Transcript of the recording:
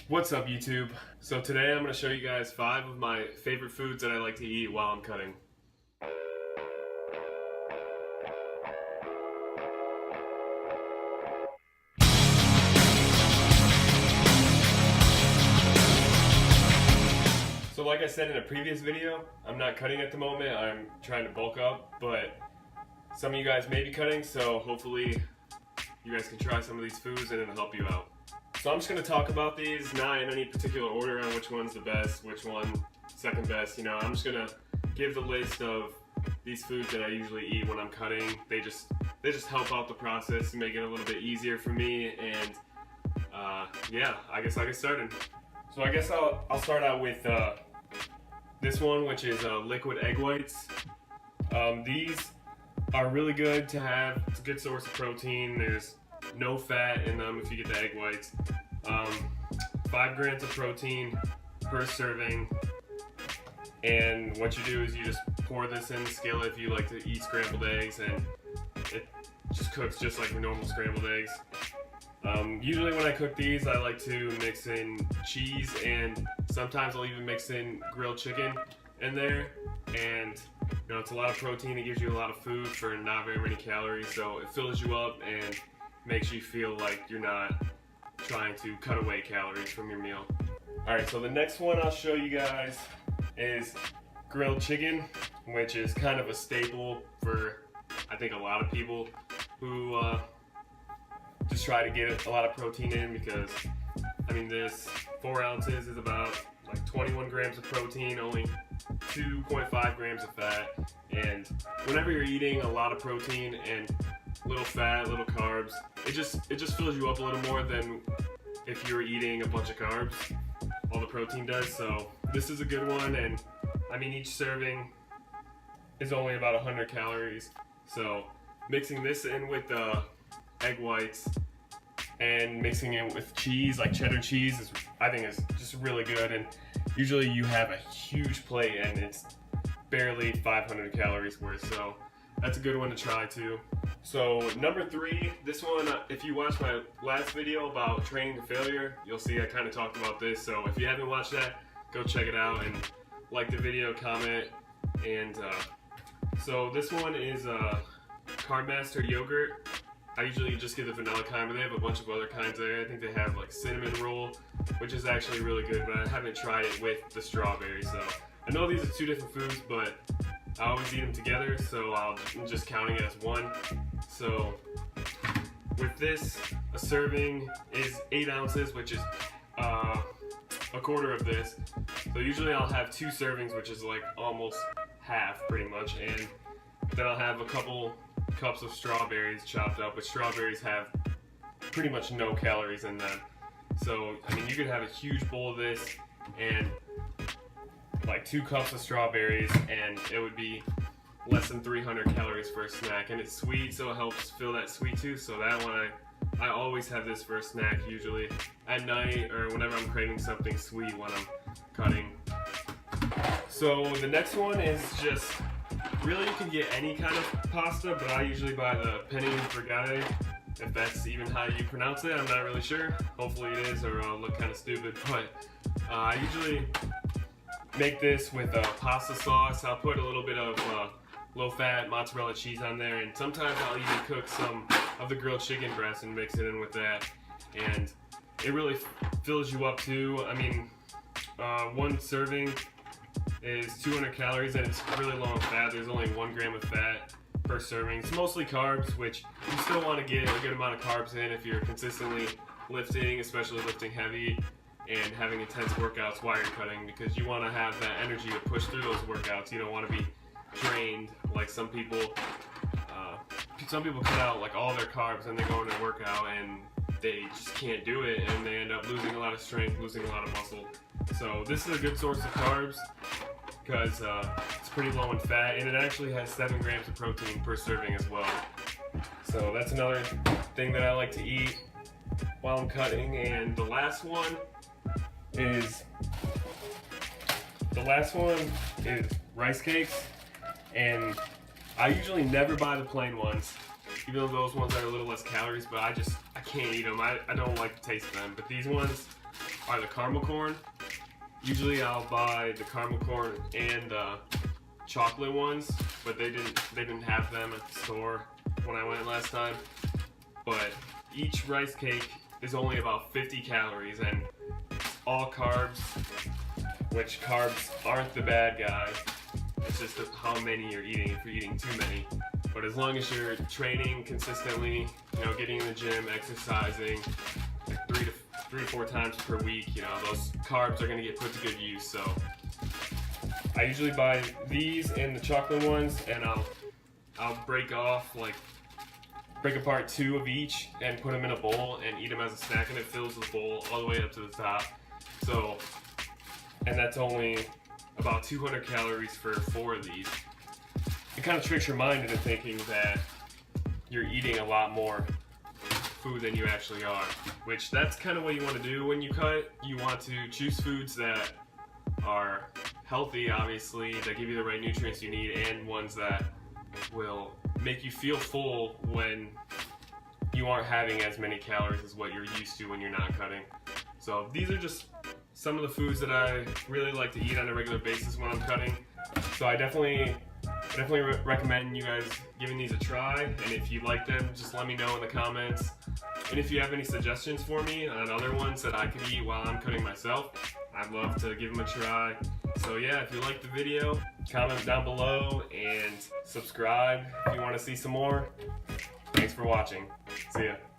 What's up, YouTube? So today I'm going to show you guys 5 of my favorite foods that I like to eat while I'm cutting. So like I said in a previous video, I'm not cutting at the moment. I'm trying to bulk up, but some of you guys may be cutting, so hopefully you guys can try some of these foods and it'll help you out. So I'm just going to talk about these, not in any particular order on which one's the best, which one second best. You know, I'm just going to give the list of these foods that I usually eat when I'm cutting. They just help out the process and make it a little bit easier for me. And yeah, I guess I'll get started. So I guess I'll start out with this one, which is liquid egg whites. These are really good to have. It's a good source of protein. There's no fat in them if you get the egg whites. 5 grams of protein per serving. And what you do is you just pour this in the skillet if you like to eat scrambled eggs, and it just cooks just like normal scrambled eggs. Usually when I cook these, I like to mix in cheese, and sometimes I'll even mix in grilled chicken in there. And you know, it's a lot of protein. It gives you a lot of food for not very many calories, so it fills you up and makes you feel like you're not trying to cut away calories from your meal. Alright, so the next one I'll show you guys is grilled chicken, which is kind of a staple for, I think, a lot of people who just try to get a lot of protein in, because, I mean, this 4 ounces is about like 21 grams of protein, only 2.5 grams of fat, and whenever you're eating a lot of protein and little fat, little carbs, it just fills you up a little more than if you were eating a bunch of carbs. All the protein does. So this is a good one, and I mean, each serving is only about 100 calories. So mixing this in with the egg whites and mixing it with cheese, like cheddar cheese, I think is just really good. And usually you have a huge plate and it's barely 500 calories worth. So that's a good one to try too. So number 3, this one, if you watched my last video about training to failure, you'll see I kind of talked about this. So if you haven't watched that, go check it out and like the video, comment. And so this one is Carbmaster yogurt. I usually just get the vanilla kind, but they have a bunch of other kinds there. I think they have like cinnamon roll, which is actually really good, but I haven't tried it with the strawberry. So I know these are 2 different foods, but I always eat them together, so I'm just counting it as one. So with this, a serving is 8 ounces, which is a quarter of this. So usually I'll have 2 servings, which is like almost half pretty much, and then I'll have a couple cups of strawberries chopped up, which strawberries have pretty much no calories in them. So I mean, you could have a huge bowl of this and like 2 cups of strawberries, and it would be less than 300 calories for a snack. And it's sweet, so it helps fill that sweet tooth. So that one, I always have this for a snack, usually at night or whenever I'm craving something sweet when I'm cutting. So the next one is just, really you can get any kind of pasta, but I usually buy the penne brigade, if that's even how you pronounce it. I'm not really sure. Hopefully it is, or I'll look kind of stupid. But I usually make this with pasta sauce. I'll put a little bit of low-fat mozzarella cheese on there, and sometimes I'll even cook some of the grilled chicken breast and mix it in with that. And it really fills you up too. I mean, 1 serving is 200 calories, and it's really low in fat. There's only 1 gram of fat per serving. It's mostly carbs, which you still want to get a good amount of carbs in if you're consistently lifting, especially lifting heavy and having intense workouts while you're cutting, because you want to have that energy to push through those workouts. You don't want to be drained like some people. Some people cut out like all their carbs and they go into a workout and they just can't do it, and they end up losing a lot of strength, losing a lot of muscle. So this is a good source of carbs because it's pretty low in fat, and it actually has 7 grams of protein per serving as well. So that's another thing that I like to eat while I'm cutting. And the last one is rice cakes, and I usually never buy the plain ones, even though those ones are a little less calories, but I can't eat them. I don't like the taste of them. But these ones, are the caramel corn. Usually I'll buy the caramel corn and the chocolate ones, but they didn't have them at the store when I went last time. But each rice cake is only about 50 calories and all carbs, which carbs aren't the bad guy. It's just how many you're eating if you're eating too many. But as long as you're training consistently, you know, getting in the gym, exercising, like 3 to 4 times per week, you know, those carbs are gonna get put to good use. So I usually buy these and the chocolate ones, and I'll break apart 2 of each and put them in a bowl and eat them as a snack, and it fills the bowl all the way up to the top. So, and that's only about 200 calories for 4 of these. It kind of tricks your mind into thinking that you're eating a lot more food than you actually are, which that's kind of what you want to do when you cut. You want to choose foods that are healthy, obviously, that give you the right nutrients you need, and ones that will make you feel full when you aren't having as many calories as what you're used to when you're not cutting. So these are just some of the foods that I really like to eat on a regular basis when I'm cutting. So I definitely recommend you guys giving these a try, and if you like them, just let me know in the comments. And if you have any suggestions for me on other ones that I could eat while I'm cutting myself, I'd love to give them a try. So yeah, if you like the video, comment down below and subscribe if you want to see some more. Thanks for watching. See ya.